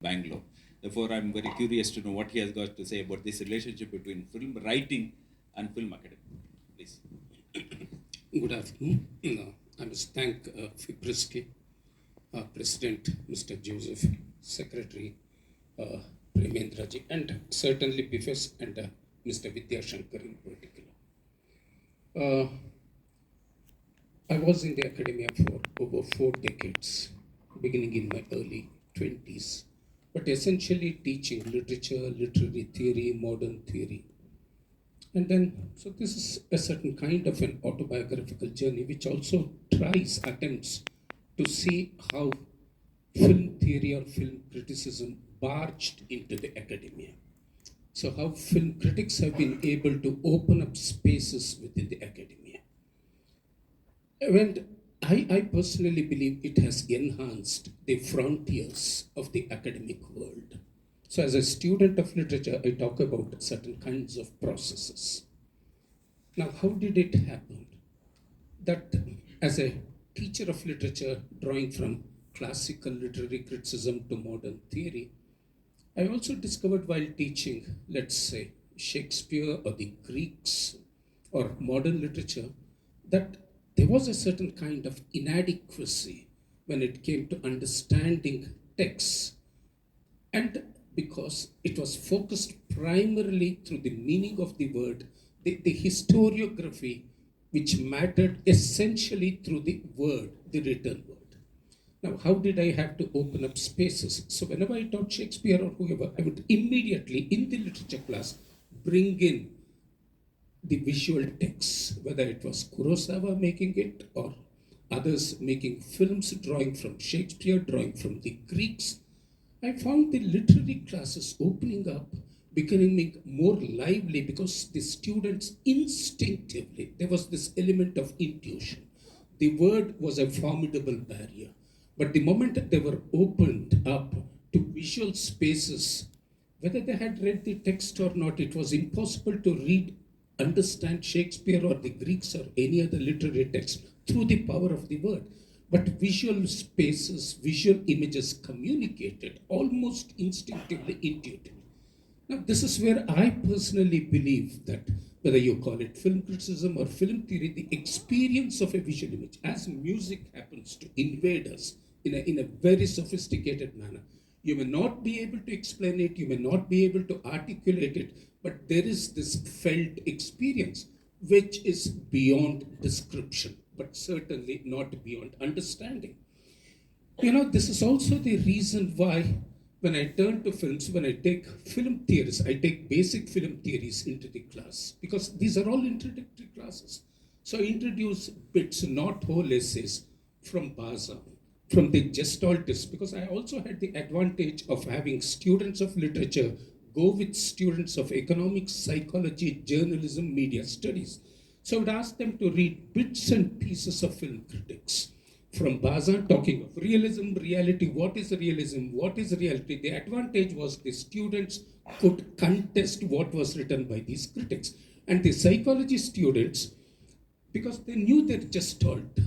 Bangalore. Therefore, I'm very curious to know what he has got to say about this relationship between film writing and film academy. Please. Good afternoon. I must thank FIPRESCI President Mr. Joseph, Secretary Raghavendra, and certainly Biffes and Mr. Vidyashankar in particular. I was in the academia for over 4 decades, beginning in my early 20s, but essentially teaching literature, literary theory, modern theory. And then, so this is a certain kind of an autobiographical journey, which also attempts to see how film theory or film criticism barged into the academia. So how film critics have been able to open up spaces within the academia. And I personally believe it has enhanced the frontiers of the academic world. So as a student of literature, I talk about certain kinds of processes. Now, how did it happen? That as a teacher of literature, drawing from classical literary criticism to modern theory, I also discovered while teaching, let's say, Shakespeare or the Greeks or modern literature, that there was a certain kind of inadequacy when it came to understanding texts. And because it was focused primarily through the meaning of the word, the historiography, which mattered essentially through the word, the written word. Now, how did I have to open up spaces? So whenever I taught Shakespeare or whoever, I would immediately, in the literature class, bring in the visual texts, whether it was Kurosawa making it or others making films, drawing from Shakespeare, drawing from the Greeks. I found the literary classes opening up, becoming more lively because the students instinctively, there was this element of intuition. The word was a formidable barrier. But the moment they were opened up to visual spaces, whether they had read the text or not, it was impossible to understand Shakespeare or the Greeks or any other literary text through the power of the word. But visual spaces, visual images communicated almost instinctively, intuitively. Now, this is where I personally believe that whether you call it film criticism or film theory, the experience of a visual image, as music happens to invade us in a very sophisticated manner, you may not be able to explain it, you may not be able to articulate it, but there is this felt experience which is beyond description, but certainly not beyond understanding. This is also the reason why when I turn to films, when I take film theories, I take basic film theories into the class, because these are all introductory classes. So I introduce bits, not whole essays, from Baza, from the Gestaltists, because I also had the advantage of having students of literature go with students of economics, psychology, journalism, media studies. So I would ask them to read bits and pieces of film critics. From Baza, talking of realism, reality, what is realism, what is reality. The advantage was the students could contest what was written by these critics. And the psychology students, because they knew their gestalt,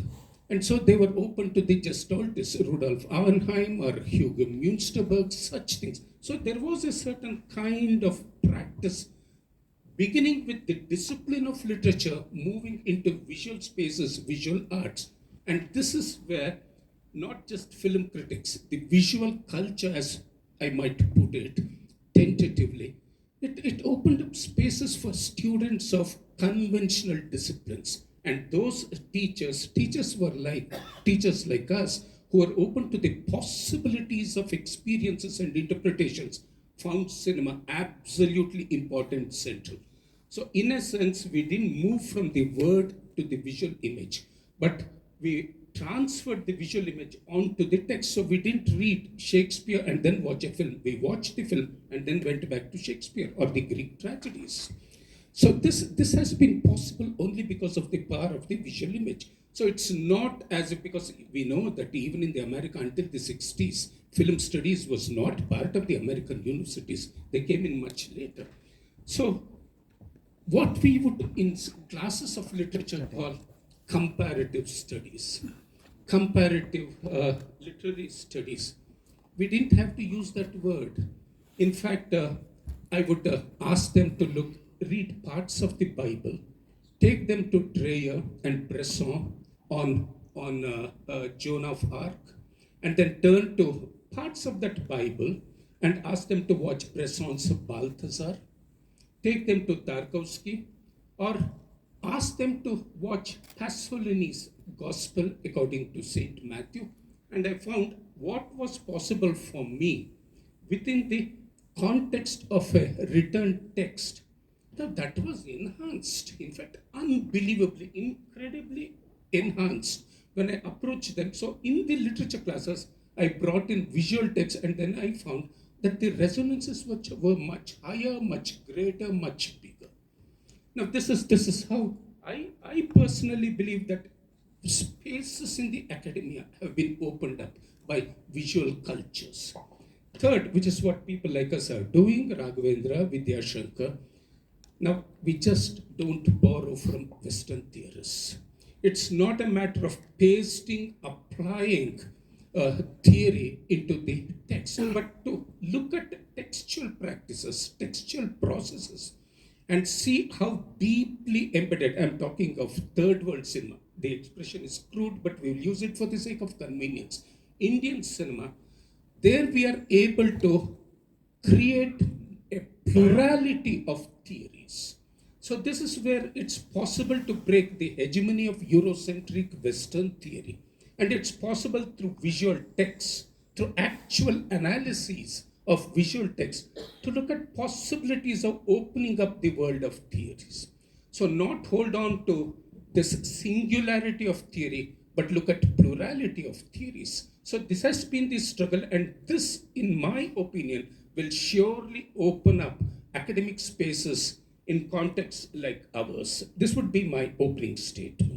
and so they were open to the gestaltists, Rudolf Auenheim or Hugo Münsterberg, such things. So there was a certain kind of practice, beginning with the discipline of literature, moving into visual spaces, visual arts. And this is where not just film critics, the visual culture, as I might put it tentatively, it opened up spaces for students of conventional disciplines. And those teachers were like teachers like us, who were open to the possibilities of experiences and interpretations, found cinema absolutely important, central. So in a sense, we didn't move from the word to the visual image, but we transferred the visual image onto the text. So we didn't read Shakespeare and then watch a film. We watched the film and then went back to Shakespeare or the Greek tragedies. So this has been possible only because of the power of the visual image. So it's not as if, because we know that even in the America until the 60s, film studies was not part of the American universities. They came in much later. So what we would in classes of literature call comparative studies, comparative literary studies, we didn't have to use that word. In fact, I would ask them to read parts of the Bible, take them to Dreyer and Bresson on Joan of Arc, and then turn to parts of that Bible and ask them to watch Bresson's Balthazar, take them to Tarkovsky, or ask them to watch Pasolini's Gospel according to St. Matthew. And I found what was possible for me within the context of a written text. Now that was enhanced, in fact, unbelievably, incredibly enhanced when I approached them. So in the literature classes, I brought in visual text, and then I found that the resonances were much higher, much greater, much bigger. Now this is how I personally believe that spaces in the academia have been opened up by visual cultures. Third, which is what people like us are doing, Raghavendra, Vidyashankar. Now, we just don't borrow from Western theorists. It's not a matter of pasting, applying theory into the text, but to look at textual practices, textual processes, and see how deeply embedded. I'm talking of third world cinema. The expression is crude, but we'll use it for the sake of convenience. Indian cinema, there we are able to create a plurality of theories. So this is where it's possible to break the hegemony of Eurocentric Western theory. And it's possible through visual text, through actual analyses of visual text, to look at possibilities of opening up the world of theories. So not hold on to this singularity of theory, but look at plurality of theories. So this has been the struggle, and this, in my opinion, will surely open up academic spaces in contexts like ours. This would be my opening statement.